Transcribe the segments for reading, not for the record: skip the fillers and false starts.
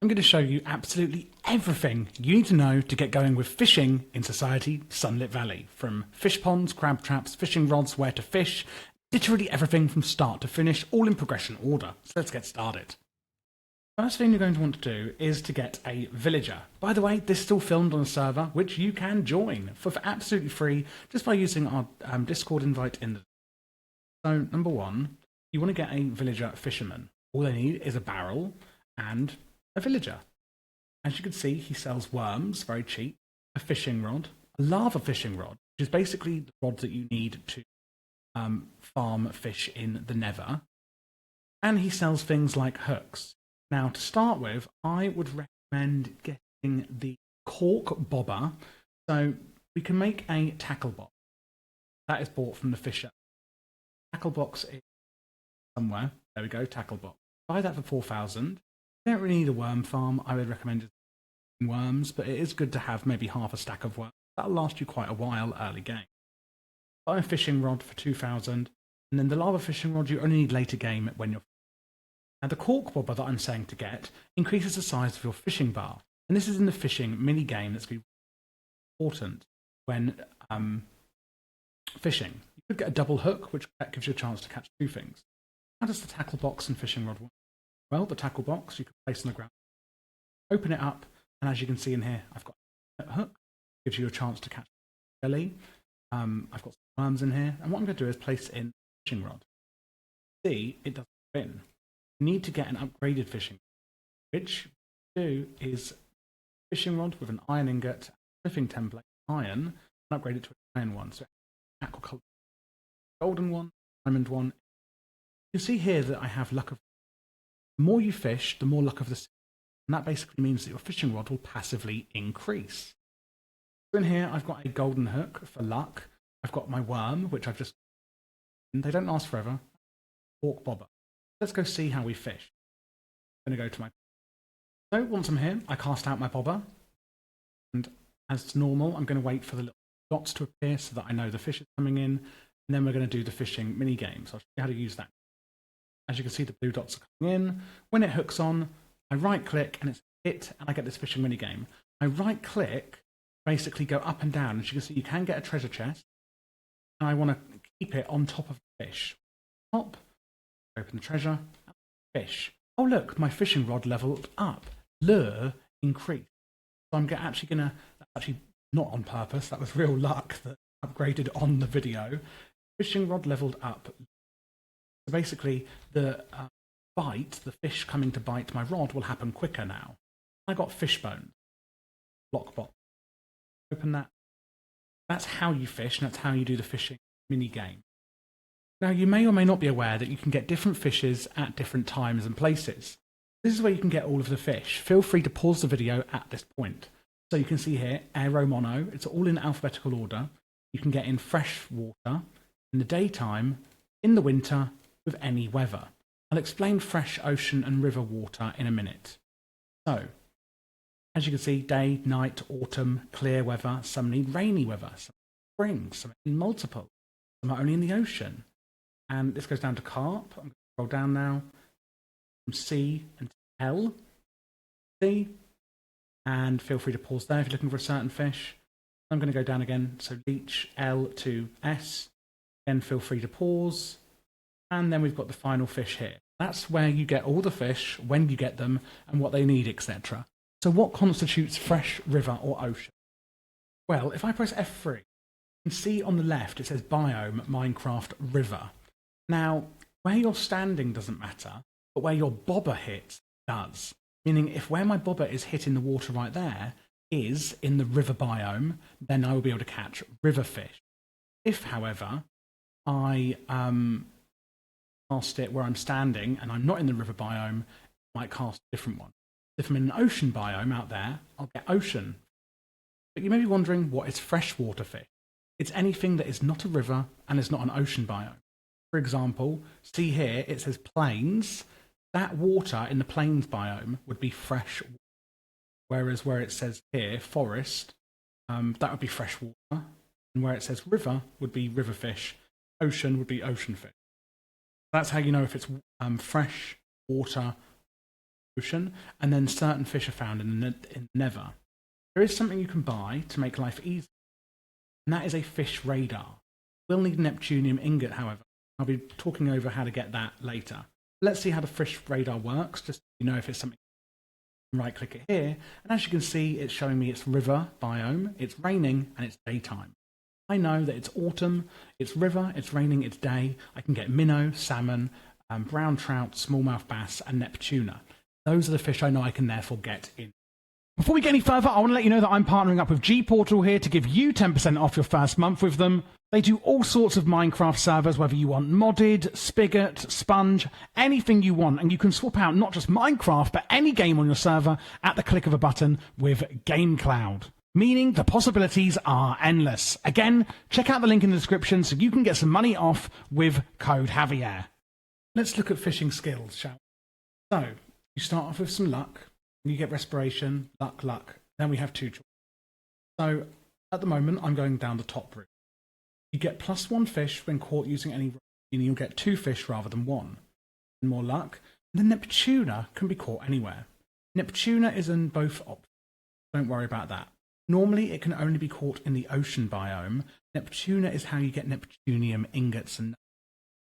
I'm going to show you absolutely everything you need to know to get going with fishing in Society Sunlit Valley. From fish ponds, crab traps, fishing rods, where to fish, literally everything from start to finish, all in progression order. So let's get started. First thing you're going to want to do is to get a villager. By the way, this is still filmed on a server, which you can join for absolutely free just by using our Discord invite in the... So, number one, you want to get a villager fisherman. All they need is a barrel and a villager. As you can see, he sells worms, very cheap, a fishing rod, a lava fishing rod, which is basically the rod that you need to farm fish in the Nether, and he sells things like hooks. Now, to start with, I would recommend getting the cork bobber, so we can make a tackle box. That is bought from the fisher. Tackle box is somewhere. There we go, tackle box. Buy that for 4,000. You don't really need a worm farm. I would recommend worms, but it is good to have maybe half a stack of worms. That'll last you quite a while early game. Buy a fishing rod for 2,000, and then the lava fishing rod you only need later game when you're... Now the cork bobber that I'm saying to get increases the size of your fishing bar, and this is in the fishing mini game that's going to be important when fishing. You could get a double hook, which gives you a chance to catch two things. How does the tackle box and fishing rod work? Well, the tackle box you can place on the ground, open it up, and as you can see in here, I've got a hook, gives you a chance to catch jelly. I've got some worms in here, and what I'm going to do is place in the fishing rod. See, it doesn't spin. You need to get an upgraded fishing rod, which you do is fishing rod with an iron ingot, fishing template, iron, and upgrade it to an iron one. So aquaculture, golden one, diamond one. You can see here that I have luck of... The more you fish, the more luck of the sea. And that basically means that your fishing rod will passively increase. So in here, I've got a golden hook for luck. I've got my worm, which I've just... And they don't last forever. Cork bobber. Let's go see how we fish. I'm going to go to my... So once I'm here, I cast out my bobber. And as normal, I'm going to wait for the little dots to appear so that I know the fish is coming in. And then we're going to do the fishing mini game. So I'll show you how to use that. As you can see, the blue dots are coming in. When it hooks on, I right click and it's hit, and I get this fishing mini game. I right click, basically go up and down. As you can see, you can get a treasure chest. And I want to keep it on top of the fish. Top, open the treasure, fish. Oh look, my fishing rod leveled up. Lure increased. So I'm actually going to, that's actually not on purpose, that was real luck that upgraded on the video. Fishing rod leveled up. So basically, the bite, the fish coming to bite my rod will happen quicker now. I got fish bones. Lockbox. Open that. That's how you fish, and that's how you do the fishing mini game. Now, you may or may not be aware that you can get different fishes at different times and places. This is where you can get all of the fish. Feel free to pause the video at this point. So you can see here, aero mono. It's all in alphabetical order. You can get in fresh water, in the daytime, in the winter, with any weather. I'll explain fresh ocean and river water in a minute. So, as you can see, day, night, autumn, clear weather. Some need rainy weather, some spring, some need multiple, some are only in the ocean. And this goes down to carp. I'm going to scroll down now from C and L. C. And feel free to pause there if you're looking for a certain fish. I'm going to go down again. So leech, L to S. Again, feel free to pause. And then we've got the final fish here. That's where you get all the fish, when you get them, and what they need, etc. So what constitutes fresh river or ocean? Well, if I press F3, you can see on the left it says Biome Minecraft River. Now, where you're standing doesn't matter, but where your bobber hits does. Meaning if where my bobber is hitting the water right there is in the river biome, then I will be able to catch river fish. If, however, I cast it where I'm standing and I'm not in the river biome, I might cast a different one. If I'm in an ocean biome out there, I'll get ocean. But you may be wondering, what is freshwater fish? It's anything that is not a river and is not an ocean biome. For example, see here, it says plains. That water in the plains biome would be fresh water. Whereas where it says here, forest, that would be fresh water. And where it says river would be river fish. Ocean would be ocean fish. That's how you know if it's fresh water ocean, and then certain fish are found in the nether. There is something you can buy to make life easier, and that is a fish radar. We'll need a Neptunium ingot, however. I'll be talking over how to get that later. Let's see how the fish radar works, just so you know if it's something. Right click it here, and as you can see, it's showing me its river biome, it's raining, and it's daytime. I know that it's autumn, it's river, it's raining, it's day. I can get minnow, salmon, brown trout, smallmouth bass, and Neptuna. Those are the fish I know I can therefore get in. Before we get any further, I want to let you know that I'm partnering up with G-Portal here to give you 10% off your first month with them. They do all sorts of Minecraft servers, whether you want modded, spigot, sponge, anything you want. And you can swap out not just Minecraft, but any game on your server at the click of a button with GameCloud. Meaning the possibilities are endless. Again, check out the link in the description so you can get some money off with code Javier. Let's look at fishing skills, shall we? So, you start off with some luck. You get respiration, luck. Then we have 2 choices. So, at the moment, I'm going down the top route. You get +1 fish when caught using any rod, meaning you'll get 2 fish rather than 1. And more luck. The Neptuna can be caught anywhere. Neptuna is in both options. Don't worry about that. Normally, it can only be caught in the ocean biome. Neptuna is how you get Neptunium ingots, and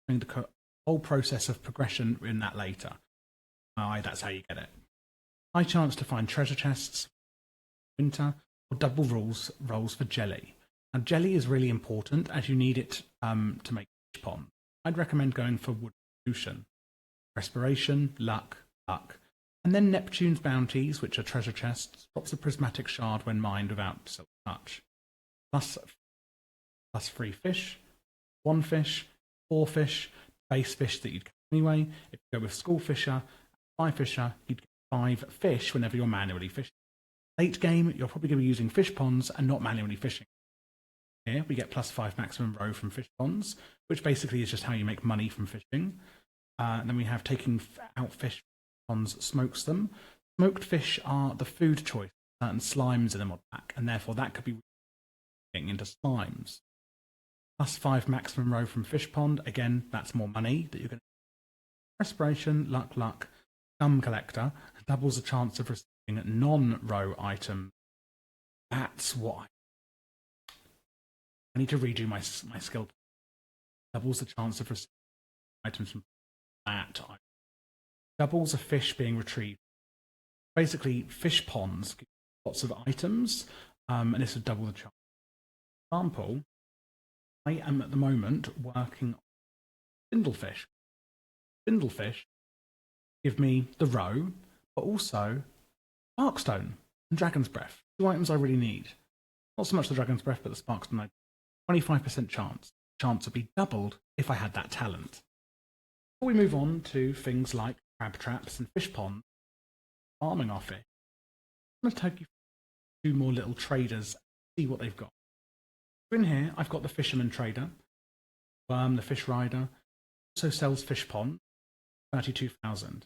the whole process of progression in that later. That's how you get it. High chance to find treasure chests, winter, or double rolls for jelly. Now, jelly is really important as you need it to make fish pond. I'd recommend going for wood solution. Respiration, luck. And then Neptune's bounties, which are treasure chests, drops a prismatic shard when mined without silk touch. Plus 3 fish, 1 fish, 4 fish, base fish that you'd catch anyway. If you go with school fisher, 5 fisher, you'd get 5 fish whenever you're manually fishing. Late game, you're probably going to be using fish ponds and not manually fishing. Here we get +5 maximum row from fish ponds, which basically is just how you make money from fishing. And then we have taking out fish ponds smokes them. Smoked fish are the food choice, certain slimes in the mod pack, and therefore that could be getting into slimes. +5 maximum row from fish pond, again, that's more money that you're going to. Respiration, luck. Gum collector doubles the chance of receiving non-row items. That's what I need to redo my skill. Doubles the chance of receiving items from that item. Doubles a fish being retrieved. Basically, fish ponds give lots of items, and this would double the chance. For example, I am at the moment working on spindlefish. Spindlefish give me the roe, but also sparkstone and dragon's breath. 2 items I really need. Not so much the dragon's breath, but the sparkstone. 25% chance. Chance would be doubled if I had that talent. Before we move on to things like crab traps and fish ponds, farming our fish, I'm going to take you through 2 more little traders and see what they've got. In here, I've got the fisherman trader, Worm, the fish rider, also sells fish pond, 32,000.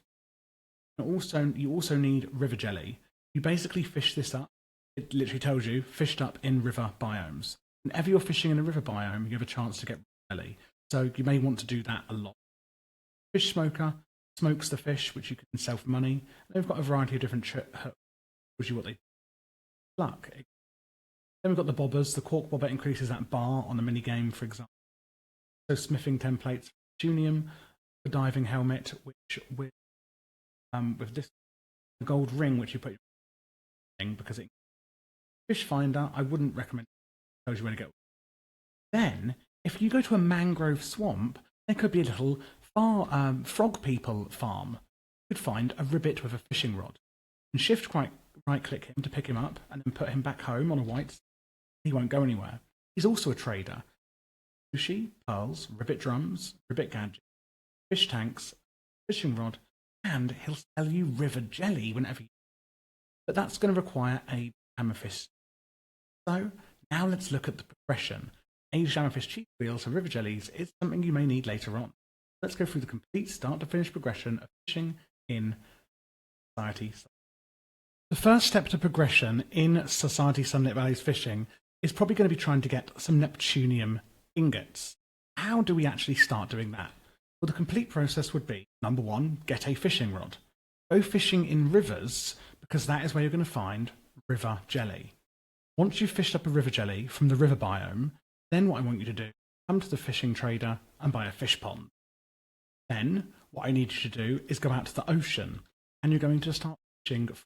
You also need river jelly. You basically fish this up. It literally tells you fished up in river biomes. Whenever you're fishing in a river biome, you have a chance to get jelly. So you may want to do that a lot. Fish smoker smokes the fish, which you can sell for money. And they've got a variety of different hooks, which is what they do. Luck. Then we've got the bobbers. The cork bobber increases that bar on the minigame, for example. So smithing templates, Neptunium, the diving helmet, which with this gold ring, which you put your thing because it fish finder, I wouldn't recommend. It tells you where to go. Then, if you go to a mangrove swamp, there could be a little frog people farm. You could find a ribbit with a fishing rod and shift right click him to pick him up and then put him back home on a white. He won't go anywhere. He's also a trader. Sushi, pearls, ribbit drums, ribbit gadgets, fish tanks, fishing rod, and he'll sell you river jelly whenever you. But that's going to require a amethyst. So now let's look at the progression. Aged amethyst cheat wheels for river jellies is something you may need later on. Let's go through the complete start to finish progression of fishing in Society. The first step to progression in Society Sunlit Valley's fishing is probably going to be trying to get some Neptunium ingots. How do we actually start doing that? Well, the complete process would be, number 1, get a fishing rod. go fishing in rivers because that is where you're going to find river jelly. Once you've fished up a river jelly from the river biome, then what I want you to do, come to the fishing trader and buy a fish pond. Then what I need you to do is go out to the ocean and you're going to start fishing for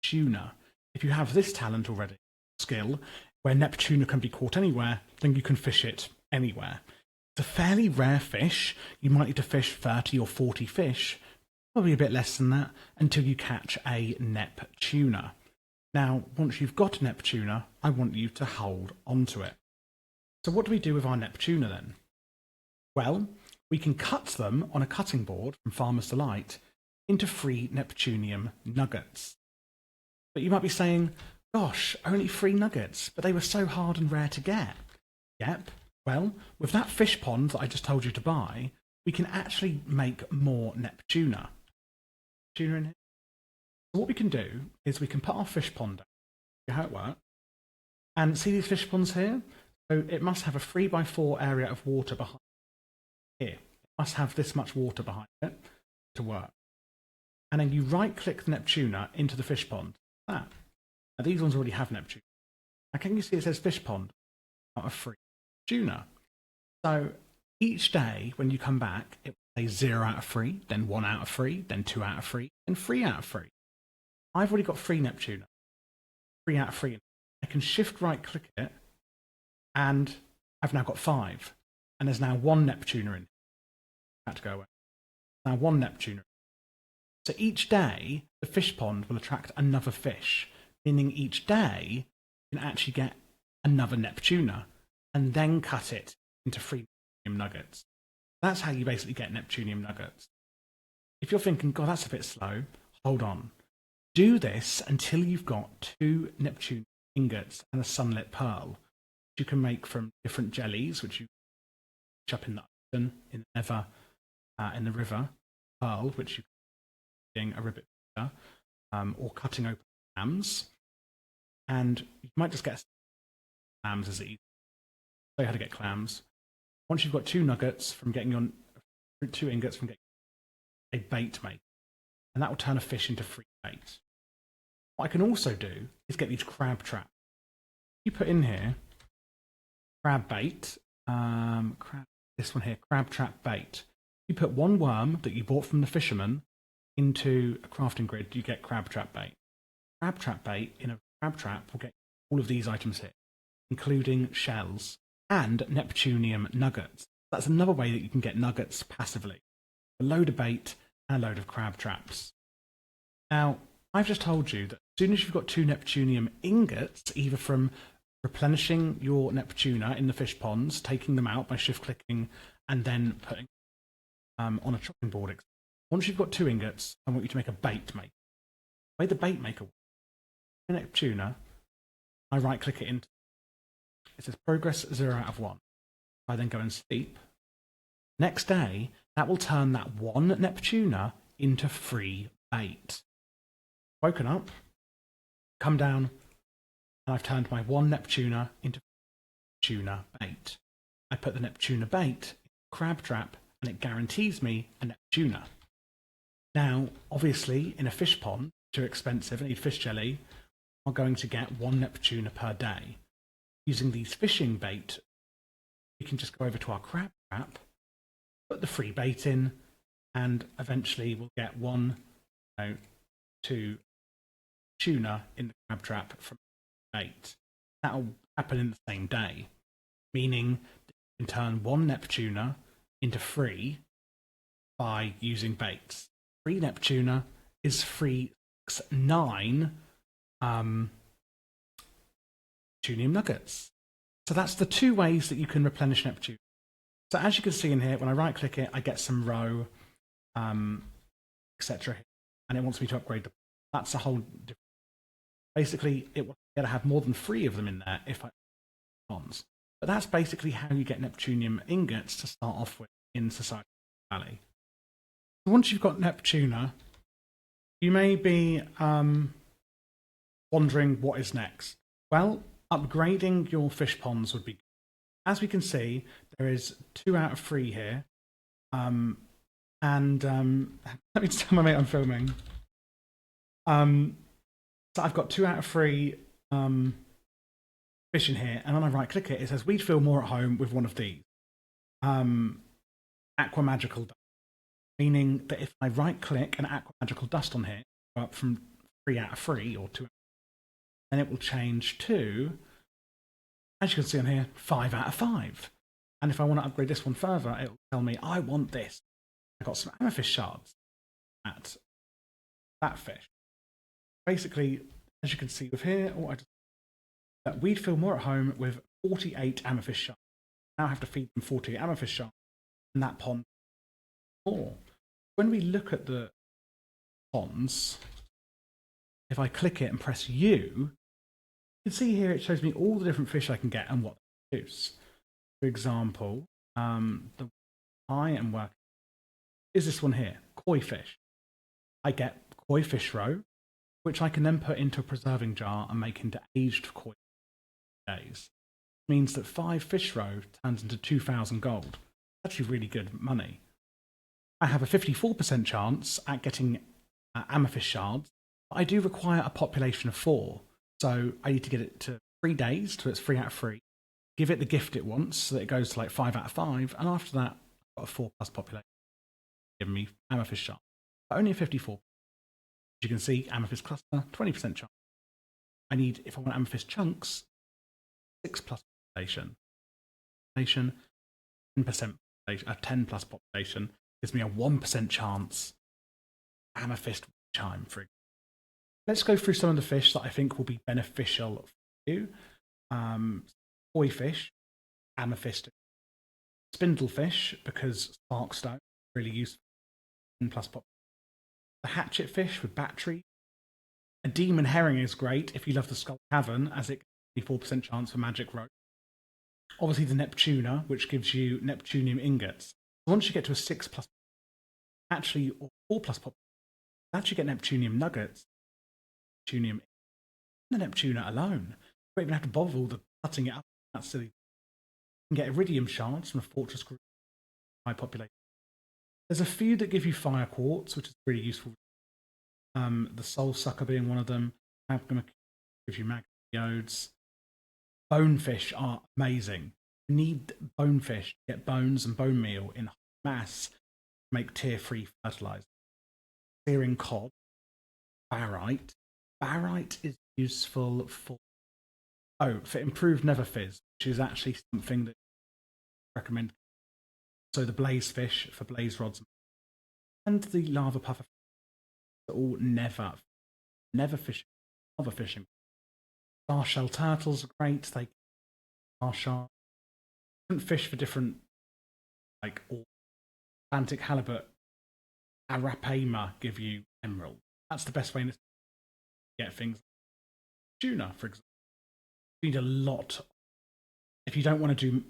tuna. If you have this talent already, skill, where Neptuna can be caught anywhere, then you can fish it anywhere. It's a fairly rare fish. You might need to fish 30 or 40 fish, probably a bit less than that, until you catch a Neptuna. Now, once you've got a Neptuna, I want you to hold onto it. So what do we do with our Neptuna then? Well, we can cut them on a cutting board from Farmer's Delight into free Neptunium nuggets. But you might be saying, gosh, only 3 nuggets, but they were so hard and rare to get. Yep, well, with that fish pond that I just told you to buy, we can actually make more Neptuna. Neptuna in here. So what we can do is we can put our fish pond down, see how it works, and see these fish ponds here? So it must have a 3x4 area of water behind it. Here. It must have this much water behind it to work. And then you right-click the Neptuna into the fish pond. Now, these ones already have Neptuna. Now, can you see it says fish pond out of 3 Neptuna? So each day when you come back, it will say 0 out of 3, then 1 out of 3, then 2 out of 3, then 3 out of 3. I've already got 3 Neptuna. 3 out of 3. I can shift right-click it, and I've now got 5. And there's now 1 Neptuna in. Had to go away. Now 1 Neptuna. So each day, the fish pond will attract another fish, meaning each day you can actually get another Neptuna and then cut it into free Neptunium nuggets. That's how you basically get Neptunium nuggets. If you're thinking, God, that's a bit slow, hold on. Do this until you've got 2 Neptunium ingots and a sunlit pearl, which you can make from different jellies, which you fish up in the ocean, in the nether, in the river, pearl, which you can a ribbit or cutting open clams. And you might just get clams as easy. Show you how to get clams. Once you've got 2 nuggets from getting your 2 ingots from getting a bait maker, and that will turn a fish into free bait. What I can also do is get these crab traps. You put in here crab bait, this one here, crab trap bait. You put 1 worm that you bought from the fisherman into a crafting grid, you get crab trap bait. Crab trap bait in a crab trap will get all of these items here, including shells and Neptunium nuggets. That's another way that you can get nuggets passively. A load of bait and a load of crab traps. Now, I've just told you that as soon as you've got 2 Neptunium ingots, either from replenishing your Neptuna in the fish ponds, taking them out by shift-clicking, and then putting on a chopping board. Once you've got 2 ingots, I want you to make a bait maker. The way the bait maker works, in Neptuna, I right-click it into it says progress 0 out of 1. I then go and sleep. Next day, that will turn that 1 Neptuna into free bait. Woken up, come down, and I've turned my 1 Neptuna into tuna bait. I put the Neptuna bait in a crab trap, and it guarantees me a Neptuna. Now, obviously, in a fish pond, too expensive, I need fish jelly, I'm going to get 1 Neptuna per day. Using these fishing bait, we can just go over to our crab trap, put the free bait in, and eventually we'll get 1, 2 tuna in the crab trap from bait. That'll happen in the same day, meaning that you can turn 1 Neptuna into free by using baits. Free Neptuna is free 9 Neptunium nuggets. So that's the 2 ways that you can replenish Neptuna. So as you can see in here, when I right click it, I get some row, etc. And it wants me to upgrade the. That's a whole different. Basically, it will get to have more than 3 of them in there if I bonds. But that's basically how you get Neptunium ingots to start off with in Sunlit Valley. Once you've got Neptuna, you may be wondering what is next. Well, upgrading your fish ponds would be good. As we can see, there is 2 out of 3 here. Let me tell my mate I'm filming. So I've got 2 out of 3 fish in here, and when I right click it, it says we'd feel more at home with one of these. Aqua Magical Dust, meaning that if I right click an Aqua Magical Dust on here, go up from 3 out of 3 or 2, then it will change to, as you can see on here, 5 out of 5. And if I want to upgrade this one further, it will tell me I want this. I got some amethyst shards at that fish. Basically, as you can see with here, that we'd feel more at home with 48 amethyst shards. Now I have to feed them 48 amethyst shards in that pond. More. When we look at the ponds, if I click it and press U, you can see here it shows me all the different fish I can get and what they produce. For example, the I am working is this one here, koi fish. I get koi fish roe, which I can then put into a preserving jar and make into aged koi days. It means that 5 fish roe turns into 2,000 gold. Actually really good money. I have a 54% chance at getting amethyst shards, but I do require a population of 4. So I need to get it to 3 days, so it's 3 out of 3. Give it the gift it wants, so that it goes to like 5 out of 5, and after that, I've got a 4+ population. Giving me amethyst shards. But only a 54. As you can see, amethyst cluster, 20% chance. I need, if I want amethyst chunks, 6+ population. 10% population, a 10+ population gives me a 1% chance. Amethyst chime, for example. Let's go through some of the fish that I think will be beneficial for you. Koi fish, amethyst, spindlefish, because sparkstone, really useful, 10+ population. The hatchet fish with battery. A demon herring is great if you love the Skull Cavern, as it gives 4% chance for magic rope. Obviously the Neptuna, which gives you Neptunium ingots. Once you get to a 6+, actually, or 4+ population, you actually get Neptunium nuggets. Neptunium, the Neptuna alone. You don't even have to bother all the cutting it up. That's silly. You can get iridium shards from a fortress group. High population. There's a few that give you fire quartz, which is really useful. The soul sucker being one of them. Magma gives you magma geodes. Bonefish are amazing. You need bonefish to get bones and bone meal in mass to make tier 3 fertilizer. Searing cod. Barite. Barite is useful for improved never fizz, which is actually something that I recommend. So the blaze fish for blaze rods and the lava puffer are all never fishing, lava fishing. Star shell turtles are great. They are sharp. Different fish for different, like all Atlantic halibut, arapaima give you emerald. That's the best way to get things. Tuna, for example, you need a lot. If you don't want to do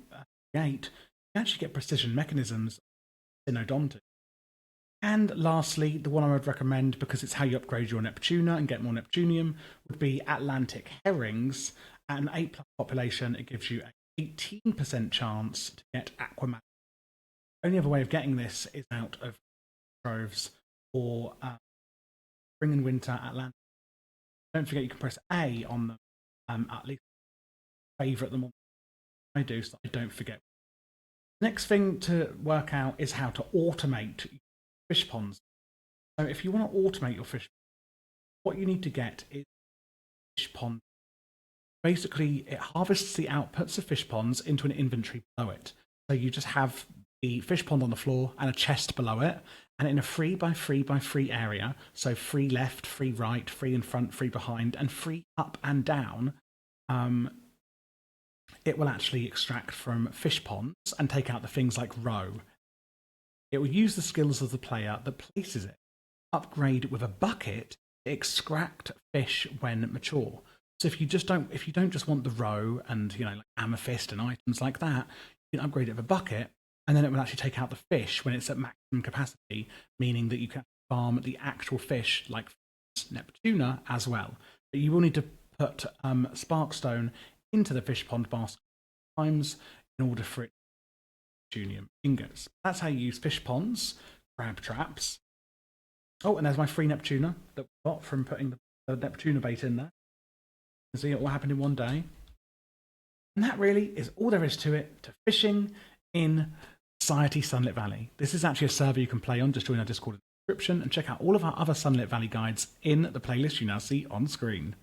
8, you actually get precision mechanisms, synodontic. And lastly, the one I would recommend, because it's how you upgrade your Neptuna and get more Neptunium, would be Atlantic herrings. At an 8+ population, it gives you an 18% chance to get aquaman. The only other way of getting this is out of troves or spring and winter Atlantic. Don't forget you can press A on them, at least favourite them on. I do, so I don't forget. Next thing to work out is how to automate fish ponds. So if you want to automate your fish, what you need to get is fish pond. Basically, it harvests the outputs of fish ponds into an inventory below it. So you just have the fish pond on the floor and a chest below it, and in a 3x3x3 area, so 3 left, 3 right, 3 in front, 3 behind, and 3 up and down, it will actually extract from fish ponds and take out the things like roe. It will use the skills of the player that places it. Upgrade with a bucket to extract fish when mature. So if you don't just want the roe and like amethyst and items like that, you can upgrade it with a bucket, and then it will actually take out the fish when it's at maximum capacity, meaning that you can farm the actual fish like Neptuna as well. But you will need to put sparkstone into the fish pond basket times in order for it to Neptunium ingots. That's how you use fish ponds, crab traps, Oh, and there's my free Neptuna that we got from putting the Neptuna bait in there. You can see it all happened in one day. And that really is all there is to it, to fishing in Society Sunlit Valley. This is actually a server you can play on. Just join our Discord in the description and check out all of our other Sunlit Valley guides in the playlist you now see on screen.